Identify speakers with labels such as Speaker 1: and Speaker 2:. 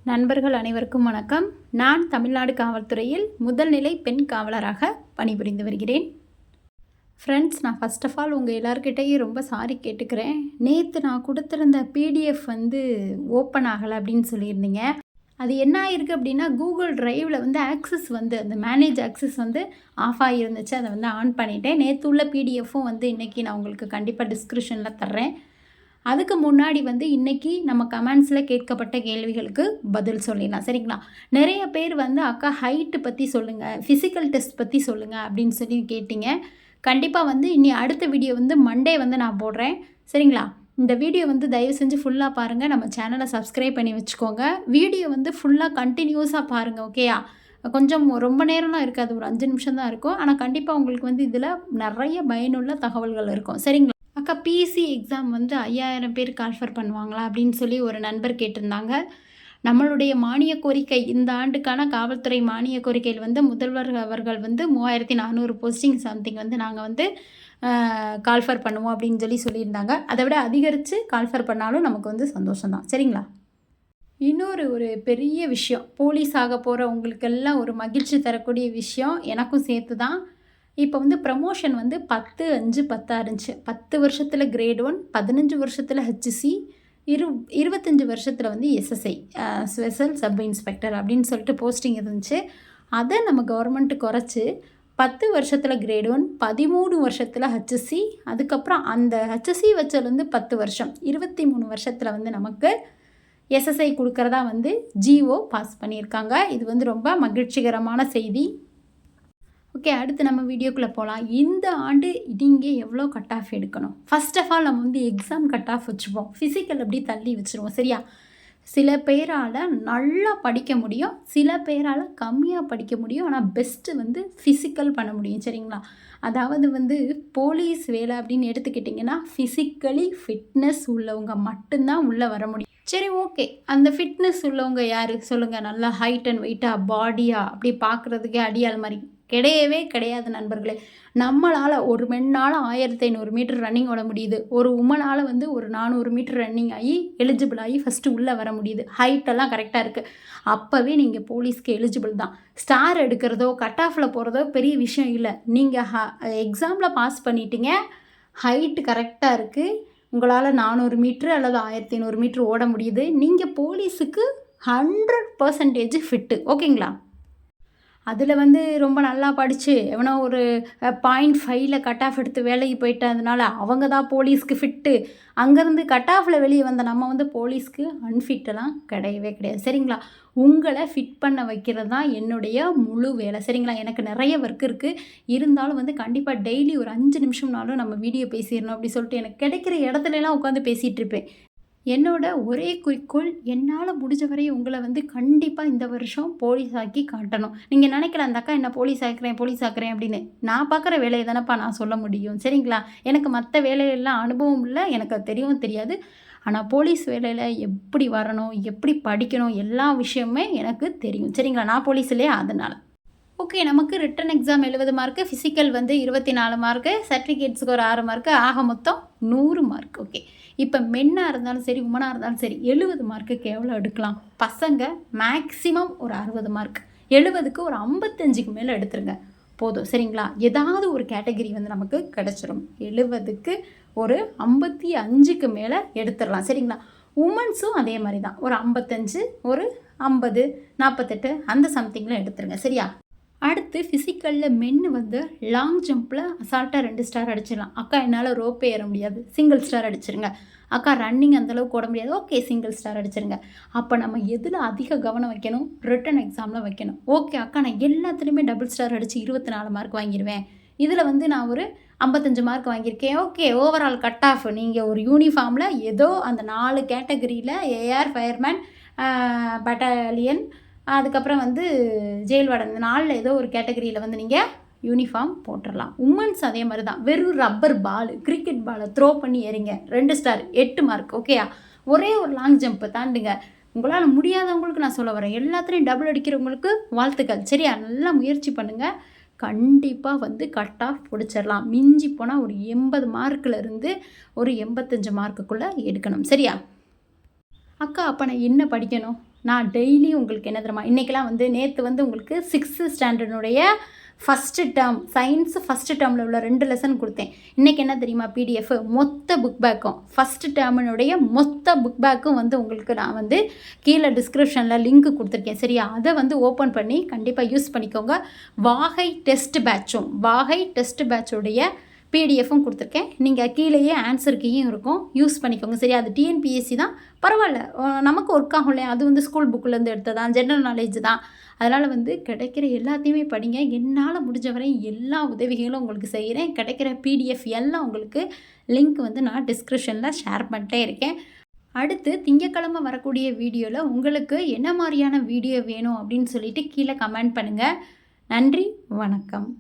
Speaker 1: நண்பர்கள் அனைவருக்கும் வணக்கம். நான் தமிழ்நாடு காவல்துறையில் முதல் நிலை பெண் காவலராக பணிபுரிந்து வருகிறேன். ஃப்ரெண்ட்ஸ், நான் ஃபர்ஸ்ட் ஆஃப் ஆல் உங்கள் எல்லார்கிட்டையும் ரொம்ப சாரி கேட்டுக்கிறேன். நேற்று நான் கொடுத்துருந்த பிடிஎஃப் ஓப்பன் ஆகலை அப்படின்னு சொல்லியிருந்தீங்க. அது என்ன ஆயிருக்கு அப்படின்னா, கூகுள் டிரைவில் ஆக்சஸ் அந்த மேனேஜ் ஆக்சஸ் ஆஃப் ஆகியிருந்துச்சு. அதை ஆன் பண்ணிட்டேன். நேற்று உள்ள பிடிஎஃப்பும் இன்றைக்கி நான் உங்களுக்கு கண்டிப்பாக டிஸ்கிரிப்ஷனில் தர்றேன். அதுக்கு முன்னாடி இன்றைக்கி நம்ம கமெண்ட்ஸில் கேட்கப்பட்ட கேள்விகளுக்கு பதில் சொல்லிடலாம், சரிங்களா? நிறைய பேர் அக்கா ஹைட்டு பற்றி சொல்லுங்கள், ஃபிசிக்கல் டெஸ்ட் பற்றி சொல்லுங்கள் அப்படின்னு சொல்லி கேட்டிங்க. கண்டிப்பாக இனி அடுத்த வீடியோ மண்டே நான் போடுறேன், சரிங்களா? இந்த வீடியோ தயவு செஞ்சு ஃபுல்லாக பாருங்கள். நம்ம சேனலை சப்ஸ்கிரைப் பண்ணி வச்சுக்கோங்க. வீடியோ ஃபுல்லாக கண்டினியூஸாக பாருங்கள், ஓகேயா? கொஞ்சம் ரொம்ப நேரம்லாம் இருக்காது, ஒரு 5 நிமிஷம் தான் இருக்கும். ஆனால் கண்டிப்பாக உங்களுக்கு இதில் நிறைய பயனுள்ள தகவல்கள் இருக்கும், சரிங்களா? அக்கா பிசி எக்ஸாம் 5000 பேர் கால்ஃபர் பண்ணுவாங்களா அப்படின்னு சொல்லி ஒரு நண்பர் கேட்டிருந்தாங்க. நம்மளுடைய மானிய கோரிக்கை, இந்த ஆண்டுக்கான காவல்துறை மானிய கோரிக்கையில் முதல்வர் அவர்கள் 3400 போஸ்டிங் சம்திங் நாங்கள் கால்ஃபர் பண்ணுவோம் அப்படின்னு சொல்லியிருந்தாங்க. அதை விட அதிகரித்து கால்ஃபர் பண்ணாலும் நமக்கு சந்தோஷம் தான், சரிங்களா? ஒரு பெரிய விஷயம், போலீஸ் ஆக போகிற உங்களுக்கெல்லாம் ஒரு மகிழ்ச்சி தரக்கூடிய விஷயம் எனக்கும் சேர்த்து தான். இப்போ ப்ரமோஷன் 10/5/10 இருந்துச்சு. 10 வருஷத்தில் கிரேட் 1, 15 வருஷத்தில் ஹெச்சி, 25 வருஷத்தில் எஸ்எஸ்ஐ, ஸ்பெஷல் சப் இன்ஸ்பெக்டர் அப்படின்னு சொல்லிட்டு போஸ்டிங் இருந்துச்சு. அதை நம்ம கவர்மெண்ட்டு குறைச்சி 10 வருஷத்தில் கிரேட் 1, 13 வருஷத்தில் ஹெச்எஸ்சி, அதுக்கப்புறம் அந்த ஹெச்எஸ்சி வச்சதுலேருந்து 10 வருஷம், 23 வருஷத்தில் நமக்கு எஸ்எஸ்ஐ கொடுக்குறதா ஜிஓ பாஸ் பண்ணியிருக்காங்க. இது ரொம்ப மகிழ்ச்சிகரமான செய்தி. ஓகே, அடுத்து நம்ம வீடியோக்குள்ளே போகலாம். இந்த ஆண்டு நீங்கள் எவ்வளோ கட் ஆஃப் எடுக்கணும்? ஃபர்ஸ்ட் ஆஃப் ஆல் நம்ம எக்ஸாம் கட் ஆஃப் வச்சுப்போம், ஃபிசிக்கல் அப்படி தள்ளி வச்சுருவோம், சரியா? சில பேரால் நல்லா படிக்க முடியும், சில பேரால் கம்மியாக படிக்க முடியும். ஆனால் பெஸ்ட்டு ஃபிசிக்கல் பண்ண முடியும், சரிங்களா? அதாவது போலீஸ் வேலை அப்படின்னு எடுத்துக்கிட்டிங்கன்னா ஃபிசிக்கலி ஃபிட்னஸ் உள்ளவங்க மட்டும்தான் உள்ளே வர முடியும். சரி, ஓகே, அந்த ஃபிட்னஸ் உள்ளவங்க யார் சொல்லுங்கள்? நல்லா ஹைட் அண்ட் வெயிட்டாக, பாடியாக அப்படி பார்க்குறதுக்கே அடியாள் மாதிரி கிடையவே கிடையாது நண்பர்களே. நம்மளால் ஒரு பெண்ணால் 1500 மீட்டர் ரன்னிங் ஓட முடியுது. ஒரு உமனால் ஒரு 400 மீட்டர் ரன்னிங் ஆகி எலிஜிபிள் ஆகி ஃபஸ்ட்டு உள்ளே வர முடியுது. ஹைட்டெல்லாம் கரெக்டாக இருக்குது. அப்போவே நீங்கள் போலீஸ்க்கு எலிஜிபிள் தான். ஸ்டார் எடுக்கிறதோ கட் ஆஃபில் போகிறதோ பெரிய விஷயம் இல்லை. நீங்கள் எக்ஸாமில் பாஸ் பண்ணிட்டீங்க, ஹைட்டு கரெக்டாக இருக்குது, உங்களால் 400 மீட்ரு அல்லது 1500 மீட்ரு ஓட முடியுது, நீங்கள் போலீஸுக்கு 100% ஃபிட்டு, ஓகேங்களா? அதில் ரொம்ப நல்லா படித்து எவனோ ஒரு 0.5 கட் ஆஃப் எடுத்து வேலைக்கு போயிட்டதுனால அவங்க தான் போலீஸ்க்கு ஃபிட்டு, அங்கேருந்து கட் ஆஃபில் வெளியே வந்த நம்ம போலீஸ்க்கு அன்ஃபிட்டெல்லாம் கிடையவே கிடையாது, சரிங்களா? உங்களை ஃபிட் பண்ண வைக்கிறது தான் என்னுடைய முழு வேலை, சரிங்களா? எனக்கு நிறைய ஒர்க் இருக்குது, இருந்தாலும் கண்டிப்பாக டெய்லி ஒரு 5 நிமிஷம்னாலும் நம்ம வீடியோ பேசிடணும் அப்படி சொல்லிட்டு எனக்கு கிடைக்கிற இடத்துலலாம் உட்காந்து பேசிகிட்டு இருப்பேன். என்னோட ஒரே குறிக்கோள், என்னால் முடிஞ்ச வரை உங்களை கண்டிப்பாக இந்த வருஷம் போலீஸ் ஆக்கி காட்டணும். நீங்கள் நினைக்கலாம், அந்த அக்கா என்ன போலீஸ் ஆக்குறேன் அப்படின்னு. நான் பார்க்குற வேலையை தானேப்பா நான் சொல்ல முடியும், சரிங்களா? எனக்கு மற்ற வேலையெல்லாம் அனுபவம் இல்லை, எனக்கு அது தெரியவும் தெரியாது. ஆனால் போலீஸ் வேலையில் எப்படி வரணும், எப்படி படிக்கணும், எல்லா விஷயமே எனக்கு தெரியும், சரிங்களா? நான் போலீஸ் இல்லையா, அதனால். ஓகே, நமக்கு written exam 70 mark, physical 24 mark, சர்டிஃபிகேட்ஸுக்கு ஒரு 6 மார்க்கு, ஆக மொத்தம் 100 மார்க். ஓகே, இப்போ மென்னாக இருந்தாலும் சரி, உமனாக இருந்தாலும் சரி, 70 மார்க்குக்கு எவ்வளோ எடுக்கலாம்? பசங்க மேக்ஸிமம் ஒரு 60 மார்க், 70க்கு ஒரு 55க்கு மேலே எடுத்துருங்க போதும், சரிங்களா? ஏதாவது ஒரு கேட்டகரி நமக்கு கிடச்சிரும். 70க்கு ஒரு 55க்கு மேலே எடுத்துடலாம், சரிங்களா? உமன்ஸும் அதே மாதிரி தான், ஒரு 55, ஒரு 50, 48 அந்த சம்திங்கில் எடுத்துருங்க, சரியா? அடுத்து ஃபிசிக்கலில் மென்னு லாங் ஜம்பில் அசால்ட்டாக 2 ஸ்டார் அடிச்சிடலாம். அக்கா என்னால் ரோப்பே ஏற முடியாது, சிங்கிள் ஸ்டார் அடிச்சிருங்க. அக்கா ரன்னிங் அந்தளவுக்கு ஓட முடியாது, ஓகே சிங்கிள் ஸ்டார் அடிச்சிருங்க. அப்போ நம்ம எதில் அதிக கவனம் வைக்கணும்? ரிட்டன் எக்ஸாமில் வைக்கணும். ஓகே அக்கா, நான் எல்லாத்துலேயுமே டபுள் ஸ்டார் அடித்து 24 மார்க் வாங்கிடுவேன், இதில் நான் ஒரு 55 மார்க் வாங்கியிருக்கேன், ஓகே, ஓவரால் கட் ஆஃப் நீங்கள் ஒரு யூனிஃபார்மில் ஏதோ அந்த 4 கேட்டகரியில் ஏஆர், ஃபயர்மேன், பட்டாலியன், அதுக்கப்புறம் ஜெயில் வார்டன், இந்த 4ல் ஏதோ ஒரு கேட்டகரியில் நீங்கள் யூனிஃபார்ம் போட்டுடலாம். உமன்ஸ் அதே மாதிரி தான், வெறும் ரப்பர் பால், கிரிக்கெட் பாலை த்ரோ பண்ணி ஏறிங்க, 2 ஸ்டார் 8 மார்க், ஓகேயா? ஒரே ஒரு லாங் ஜம்ப்பு தாண்டுங்க. உங்களால் முடியாதவங்களுக்கு நான் சொல்ல வரேன், எல்லாத்துலேயும் டபுள் அடிக்கிறவங்களுக்கு வாழ்த்துக்கள், சரியா? நல்லா முயற்சி பண்ணுங்கள், கண்டிப்பாக கட் ஆஃப் பிடிச்சிடலாம். மிஞ்சி போனால் ஒரு 80 மார்க்கிலேருந்து ஒரு 85 மார்க்குக்குள்ளே எடுக்கணும், சரியா? அக்கா அப்போ நான் என்ன படிக்கணும்? நான் டெய்லி உங்களுக்கு என்ன தெரியுமா, இன்றைக்கெல்லாம் வந்து நேற்று வந்து உங்களுக்கு 6th ஸ்டாண்டர்டுடைய ஃபஸ்ட்டு டேர்ம் சயின்ஸு ஃபஸ்ட்டு டேர்மில் உள்ள 2 லெசன் கொடுத்தேன். இன்றைக்கி என்ன தெரியுமா, பிடிஎஃப் மொத்த புக் பேக்கும் ஃபஸ்ட்டு டேர்மினுடைய மொத்த புக் பேக்கும் வந்து உங்களுக்கு நான் வந்து கீழே டிஸ்கிரிப்ஷனில் லிங்க் கொடுத்துருக்கேன். சரியா, அதை வந்து ஓப்பன் பண்ணி கண்டிப்பாக யூஸ் பண்ணிக்கோங்க. வாகை டெஸ்ட் பேட்சுடைய பிடிஎஃப்பும் கொடுத்துருக்கேன். நீங்கள் கீழேயே ஆன்சர் கீயும் இருக்கும், யூஸ் பண்ணிக்கோங்க. சரி, அது டிஎன்பிஎஸ்சி தான், பரவாயில்ல, நமக்கு ஒர்க் ஆகும் இல்லையா, அது வந்து ஸ்கூல் புக்கிலேருந்து எடுத்ததான், ஜென்ரல் நாலேஜ் தான். அதனால் வந்து கிடைக்கிற எல்லாத்தையுமே படிங்க. என்னால் முடிஞ்ச வரை எல்லா உதவிகளும் உங்களுக்கு செய்கிறேன். கிடைக்கிற பிடிஎஃப் எல்லாம் உங்களுக்கு லிங்க் வந்து நான் டிஸ்கிரிப்ஷனில் ஷேர் பண்ணிட்டே இருக்கேன். அடுத்து திங்கட்கிழமை வரக்கூடிய வீடியோவில் உங்களுக்கு என்ன மாதிரியான வீடியோ வேணும் அப்படின்னு சொல்லிட்டு கீழே கமெண்ட் பண்ணுங்கள். நன்றி, வணக்கம்.